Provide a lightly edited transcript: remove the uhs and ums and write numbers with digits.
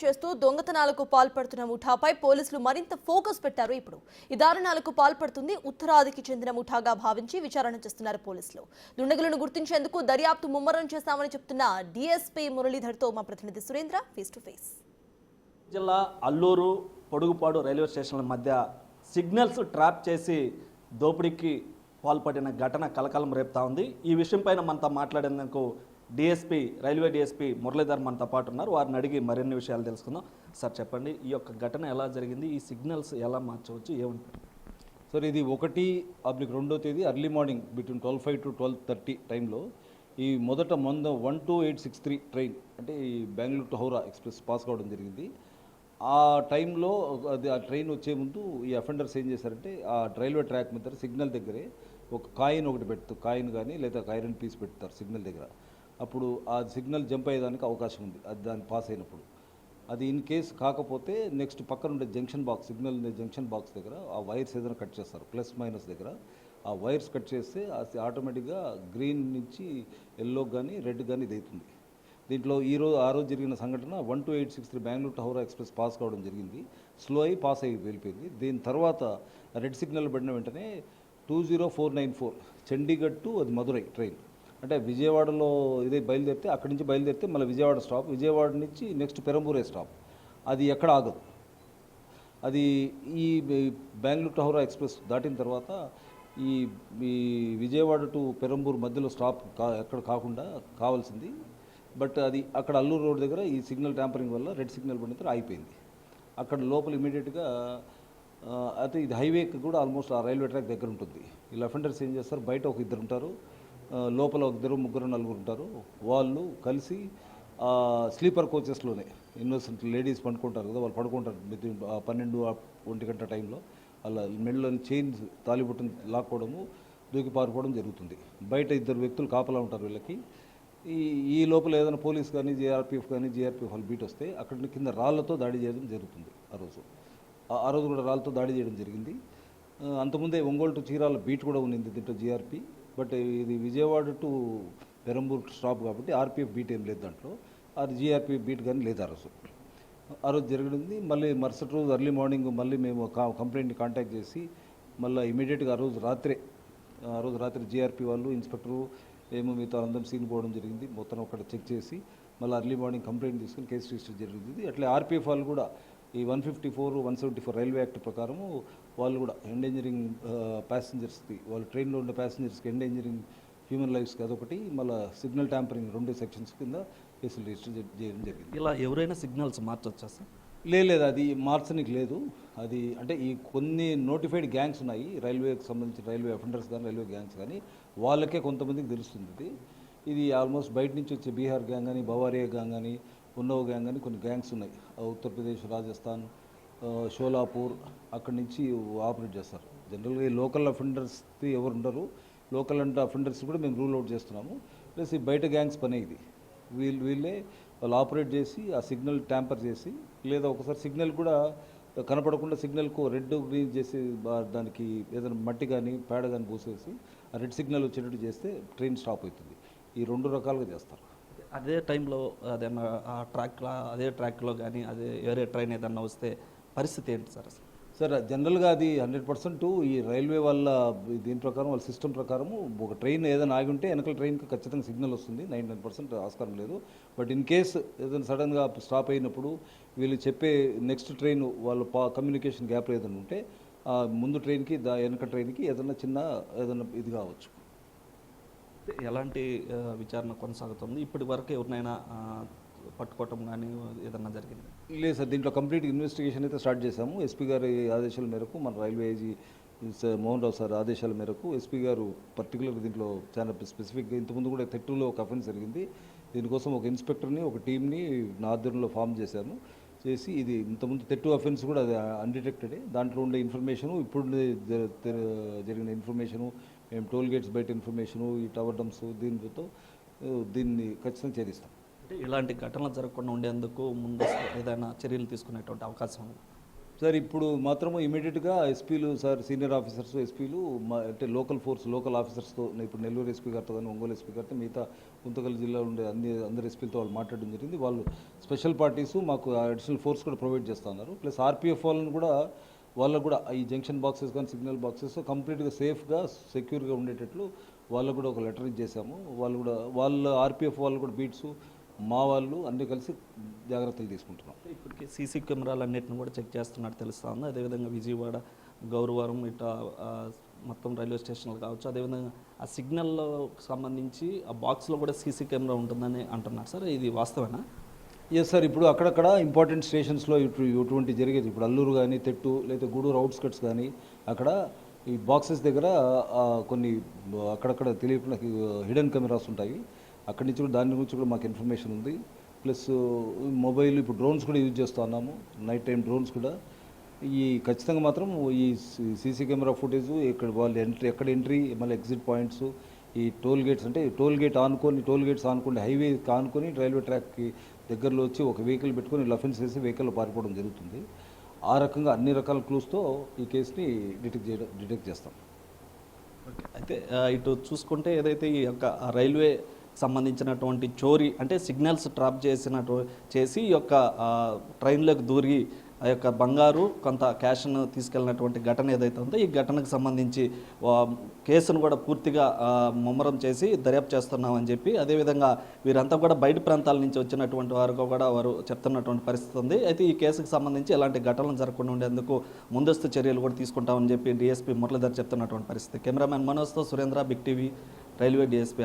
చేస్తూ దొంగతనాలకు పాల్పడుతున్న ముఠాపై పోలీసులు మరింత ఫోకస్ పెట్టారు. ఇప్పుడు ఈ దారుణాలకు పాల్పడుతుంది ఉత్తరాదికి చెందిన ముఠాగా భావించి విచారణ చేస్తున్నారు పోలీసులు. దుండగులను గుర్తించేందుకు దర్యాప్తు ముమ్మరం చేస్తామని చెప్తున్న డీఎస్పీ మురళీధర్తో మా ప్రతినిధి సురేంద్ర ఫేస్ టు ఫేస్. జిల్లా అల్లూరు పొడుగుపాడు రైల్వే స్టేషన్ల మధ్య సిగ్నల్స్ ట్రాప్ చేసి దోపిడీకి పాల్పడిన ఘటన కలకలం రేపుతా ఉంది. ఈ విషయంపైన మనతో మాట్లాడేందుకు రైల్వే డిఎస్పీ మురళీధర్ మనతో పాటు ఉన్నారు. వారిని అడిగి మరిన్ని విషయాలు తెలుసుకుందాం. సార్ చెప్పండి, ఈ యొక్క ఘటన ఎలా జరిగింది, ఈ సిగ్నల్స్ ఎలా మార్చవచ్చు, ఏమంటారు? సార్, ఇది 1/2 తేదీ అర్లీ మార్నింగ్ బిట్వీన్ 12:05 to 12:30 టైంలో ఈ మొదట 12863 ట్రైన్ అంటే ఈ Bengaluru to Howrah express pass కావడం జరిగింది. ఆ టైంలో ఆ ట్రైన్ వచ్చే ముందు ఈ అఫెండర్స్ ఏం చేశారంటే ఆ రైల్వే ట్రాక్ మీద సిగ్నల్ దగ్గరే ఒక కాయిన్ ఒకటి పెడతారు, కాయిన్ కానీ లేదా ఒక ఐరన్ పీస్ పెడతారు సిగ్నల్ దగ్గర. అప్పుడు ఆ సిగ్నల్ జంప్ అయ్యేదానికి అవకాశం ఉంది, అది దాన్ని పాస్ అయినప్పుడు. అది ఇన్ కేస్ కాకపోతే నెక్స్ట్ పక్కన ఉండే junction box, signal junction box దగ్గర ఆ వైర్స్ ఏదైనా కట్ చేస్తారు, ప్లస్ మైనస్ దగ్గర ఆ వైర్స్ కట్ చేస్తే అది ఆటోమేటిక్గా గ్రీన్ నుంచి ఎల్లో కానీ రెడ్ కానీ ఇది అవుతుంది. దీంట్లో ఆ రోజు జరిగిన సంఘటన 12863 Bengaluru to Howrah express pass కావడం జరిగింది. స్లో అయ్యి పాస్ అయ్యి వెళ్ళిపోయింది. దీని తర్వాత రెడ్ సిగ్నల్ పడిన వెంటనే 20494 చండీగఢ్ టు అది మదురై ట్రైన్, అంటే విజయవాడలో ఇదే బయలుదేరితే అక్కడి నుంచి బయలుదేరితే మళ్ళీ విజయవాడ స్టాప్, విజయవాడ నుంచి నెక్స్ట్ పెరంబూరే స్టాప్, అది ఎక్కడ ఆగదు. అది ఈ బెంగళూరు టు హౌరా ఎక్స్ప్రెస్ దాటిన తర్వాత ఈ విజయవాడ టు పెరంబూర్ మధ్యలో స్టాప్ ఎక్కడ కాకుండా కావాల్సింది. బట్ అది అక్కడ అల్లూరు రోడ్ దగ్గర ఈ సిగ్నల్ ట్యాంపరింగ్ వల్ల రెడ్ సిగ్నల్ పడిన తర్వాత ఆగిపోయింది. అక్కడ లోపల ఇమీడియట్గా అయితే ఇది హైవేకి కూడా ఆల్మోస్ట్ ఆ రైల్వే ట్రాక్ దగ్గర ఉంటుంది. వీళ్ళు అఫెండర్స్ ఏం చేస్తారు, బయట ఒక ఇద్దరు ఉంటారు, లోపల ఒక ఇద్దరు ముగ్గురు నలుగురు ఉంటారు. వాళ్ళు కలిసి స్లీపర్ కోచెస్లోనే ఇన్నోసెంట్ లేడీస్ పండుకుంటారు కదా, వాళ్ళు పడుకుంటారు 12-1 గంట టైంలో. వాళ్ళ మెడలోని చైన్స్ తాలిబుట్టును లాక్కోవడము, దూకి పారిపోవడం జరుగుతుంది. బయట ఇద్దరు వ్యక్తులు కాపలా ఉంటారు వీళ్ళకి. ఈ లోపల ఏదైనా పోలీస్ కానీ జీఆర్పీఎఫ్ వాళ్ళు బీట్ వస్తే అక్కడ కింద రాళ్లతో దాడి చేయడం జరుగుతుంది. ఆ రోజు కూడా రాళ్ళతో దాడి చేయడం జరిగింది. అంతకుముందే ఒంగోలు టు చీరాల బీట్ కూడా ఉన్నింది దీంట్లో జీఆర్పీ. బట్ ఇది విజయవాడ టు పెరంబూర్ స్టాప్ కాబట్టి ఆర్పీఎఫ్ బీట్ ఏం లేదు దాంట్లో, అది జీఆర్పీ బీట్ కానీ లేదు ఆ రోజు జరిగింది. మళ్ళీ మరుసటి రోజు అర్లీ మార్నింగ్ మళ్ళీ మేము కంప్లైంట్ని కాంటాక్ట్ చేసి మళ్ళీ ఇమీడియట్గా ఆ రోజు రాత్రి జీఆర్పీ వాళ్ళు ఇన్స్పెక్టరు ఏమో మిగతా అందరం సీన్ పోవడం జరిగింది. మొత్తం అక్కడ చెక్ చేసి మళ్ళీ అర్లీ మార్నింగ్ కంప్లైంట్ తీసుకుని కేసు రిజిస్టర్ జరిగింది. అట్లే ఆర్పీఎఫ్ వాళ్ళు కూడా ఈ 154, 174 రైల్వే యాక్ట్ ప్రకారము వాళ్ళు కూడా ఎండేంజరింగ్ ప్యాసింజర్స్కి, వాళ్ళు ట్రైన్లో ఉండే ప్యాసింజర్స్కి ఎండేంజరింగ్ హ్యూమన్ లైఫ్స్కి అదొకటి, మళ్ళీ సిగ్నల్ ట్యాంపరింగ్ 2 సెక్షన్స్ కింద కేసులు రిజిస్టర్ చేయడం జరిగింది. ఇలా ఎవరైనా సిగ్నల్స్ మార్చొచ్చా సార్? లేదు, అది మార్చనికి లేదు. అది అంటే ఈ కొన్ని నోటిఫైడ్ గ్యాంగ్స్ ఉన్నాయి రైల్వేకి సంబంధించిన, రైల్వే అఫెండర్స్ కానీ రైల్వే గ్యాంగ్స్ కానీ, వాళ్ళకే కొంతమందికి తెలుస్తుంది. ఇది ఆల్మోస్ట్ బయట నుంచి వచ్చే బీహార్ గ్యాంగ్ కానీ, బవారియా గ్యాంగ్ కానీ, ఉన్నవ గ్యాంగ్ అని కొన్ని గ్యాంగ్స్ ఉన్నాయి. ఉత్తరప్రదేశ్, రాజస్థాన్, షోలాపూర్ అక్కడి నుంచి ఆపరేట్ చేస్తారు. జనరల్గా ఈ లోకల్ అఫెండర్స్ ఎవరు ఉండరు. లోకల్ అంటే అఫెండర్స్ కూడా మేము రూల్ అవుట్ చేస్తున్నాము. ప్లస్ ఈ బయట గ్యాంగ్స్ పనే ఇది. వీళ్ళే వాళ్ళు ఆపరేట్ చేసి ఆ సిగ్నల్ ట్యాంపర్ చేసి, లేదా ఒకసారి సిగ్నల్ కూడా కనపడకుండా సిగ్నల్కు రెడ్ గ్రీన్ చేసి దానికి ఏదైనా మట్టి కానీ పేడ కానీ పూసేసి ఆ రెడ్ సిగ్నల్ వచ్చేటట్టు చేస్తే ట్రైన్ స్టాప్ అవుతుంది. ఈ 2 రకాలుగా చేస్తారు. అదే టైంలో అదేమన్నా ఆ ట్రాక్లో కానీ అదే వేరే ట్రైన్ ఏదన్నా వస్తే పరిస్థితి ఏంటి సార్? సార్, జనరల్గా అది 100% ఈ రైల్వే వాళ్ళ దీని ప్రకారం, వాళ్ళ సిస్టమ్ ప్రకారము ఒక ట్రైన్ ఏదైనా ఆగి ఉంటే వెనకాల ట్రైన్కి ఖచ్చితంగా సిగ్నల్ వస్తుంది. 99% ఆస్కారం లేదు. బట్ ఇన్ కేస్ ఏదైనా సడన్గా స్టాప్ అయినప్పుడు వీళ్ళు చెప్పే నెక్స్ట్ ట్రైన్ వాళ్ళ కమ్యూనికేషన్ గ్యాప్ ఏదైనా ఉంటే ముందు ట్రైన్కి వెనక ట్రైన్కి ఏదైనా ఇది కావచ్చు. ఎలాంటి విచారణ కొనసాగుతుంది? ఇప్పటి వరకు ఎవరినైనా పట్టుకోవటం కానీ ఏదన్నా జరిగింది? లేదు సార్, దీంట్లో కంప్లీట్ ఇన్వెస్టిగేషన్ అయితే స్టార్ట్ చేశాము. ఎస్పీ గారి ఆదేశాల మేరకు, మన railway IG Mohan Rao sir ఆదేశాల మేరకు ఎస్పీ గారు పర్టికులర్ దీంట్లో చాలా స్పెసిఫిక్గా, ఇంతకుముందు కూడా తెట్టులో ఒక అఫెన్స్ జరిగింది. దీనికోసం ఒక ఇన్స్పెక్టర్ని, ఒక టీమ్ని నా ఆధ్వర్యంలో ఫామ్ చేసి ఇది ఇంతకుముందు తెట్టు అఫెన్స్ కూడా అది అన్డిటెక్టెడే. దాంట్లో ఉండే ఇన్ఫర్మేషను, ఇప్పుడు జరిగిన ఇన్ఫర్మేషను, మేము టోల్ గేట్స్ బయట ఇన్ఫర్మేషను, ఈ టవర్ డంప్స్ దీన్ని ఖచ్చితంగా ఛేదిస్తాం. అంటే ఇలాంటి ఘటనలు జరగకుండా ఉండేందుకు ముందు ఏదైనా చర్యలు తీసుకునేటువంటి అవకాశం ఉంది? సార్ ఇప్పుడు మాత్రము ఇమీడియట్గా ఎస్పీలు సార్ సీనియర్ ఆఫీసర్స్ ఎస్పీలు అంటే లోకల్ ఫోర్స్ లోకల్ ఆఫీసర్స్తో ఇప్పుడు నెల్లూరు ఎస్పీ గారితో కానీ ఒంగోలు ఎస్పీ గారితో మిగతా గుంతకల్ జిల్లాలో ఉండే అందరు ఎస్పీలతో వాళ్ళు మాట్లాడడం జరిగింది. వాళ్ళు స్పెషల్ పార్టీసు మాకు అడిషనల్ ఫోర్స్ కూడా ప్రొవైడ్ చేస్తున్నారు. ప్లస్ ఆర్పీఎఫ్ వాళ్ళని కూడా వాళ్ళకు కూడా ఈ జంక్షన్ బాక్సెస్ కానీ సిగ్నల్ బాక్సెస్ కంప్లీట్గా సేఫ్గా సెక్యూర్గా ఉండేటట్లు వాళ్ళకు కూడా ఒక లెటర్ ఇచ్చేసాము. వాళ్ళు కూడా వాళ్ళ ఆర్పీఎఫ్ వాళ్ళు కూడా బీట్స్ మా వాళ్ళు అన్నీ కలిసి జాగ్రత్తలు తీసుకుంటున్నాం. ఇప్పటికీ సీసీ కెమెరాలన్నింటిని కూడా చెక్ చేస్తున్నట్టు తెలుస్తూ ఉంది. అదేవిధంగా విజయవాడ, గౌరవరం ఇట్లా మొత్తం రైల్వే స్టేషన్లు కావచ్చు, అదేవిధంగా ఆ సిగ్నల్లో సంబంధించి ఆ బాక్స్లో కూడా సీసీ కెమెరా ఉంటుందని అంటున్నారు సార్, ఇది వాస్తవేనా? ఎస్ సార్, ఇప్పుడు అక్కడక్కడ ఇంపార్టెంట్ స్టేషన్స్లో ఇటువంటి జరిగేది. ఇప్పుడు అల్లూరు కానీ తెట్టు లేదా గూడూరు అవుట్స్కట్స్ కానీ అక్కడ ఈ బాక్సెస్ దగ్గర కొన్ని అక్కడక్కడ తెలియకుండా హిడెన్ కెమెరాస్ ఉంటాయి. అక్కడి నుంచి కూడా దాని గురించి కూడా మాకు ఇన్ఫర్మేషన్ ఉంది. ప్లస్ మొబైల్ ఇప్పుడు డ్రోన్స్ కూడా యూజ్ చేస్తూ ఉన్నాము, నైట్ టైం డ్రోన్స్ కూడా. ఈ ఖచ్చితంగా మాత్రం ఈ సీసీ కెమెరా ఫుటేజ్ ఇక్కడ వాళ్ళు ఎక్కడ ఎంట్రీ మళ్ళీ ఎగ్జిట్ పాయింట్స్, ఈ టోల్ గేట్స్ అంటే టోల్ గేట్స్ ఆనుకొని హైవే ఆనుకొని రైల్వే ట్రాక్కి దగ్గరలో వచ్చి ఒక వెహికల్ పెట్టుకొని లఫెన్స్ వేసి వెహికల్లో పారిపోవడం జరుగుతుంది. ఆ రకంగా అన్ని రకాల క్లూస్తో ఈ కేసుని డిటెక్ట్ చేస్తాం. అయితే ఇటు చూసుకుంటే ఏదైతే ఈ యొక్క రైల్వే సంబంధించినటువంటి చోరీ అంటే సిగ్నల్స్ ట్రాప్ చేసి ఈ యొక్క ట్రైన్లోకి దూరి ఆ యొక్క బంగారు కొంత క్యాష్ను తీసుకెళ్ళినటువంటి ఘటన ఏదైతే ఉందో ఈ ఘటనకు సంబంధించి కేసును కూడా పూర్తిగా ముమ్మరం చేసి దర్యాప్తు చేస్తున్నామని చెప్పి, అదేవిధంగా వీరంతా కూడా బయట ప్రాంతాల నుంచి వచ్చినటువంటి వారు కూడా వారు చెప్తున్నటువంటి పరిస్థితి ఉంది. అయితే ఈ కేసుకు సంబంధించి ఎలాంటి ఘటనలు జరగకుండా ఉండేందుకు ముందస్తు చర్యలు కూడా తీసుకుంటామని చెప్పి డీఎస్పీ మురళీధర్ చెప్తున్నటువంటి పరిస్థితి. కెమెరామ్యాన్ మనోజ్తో Surendra, big TV, railway DSP.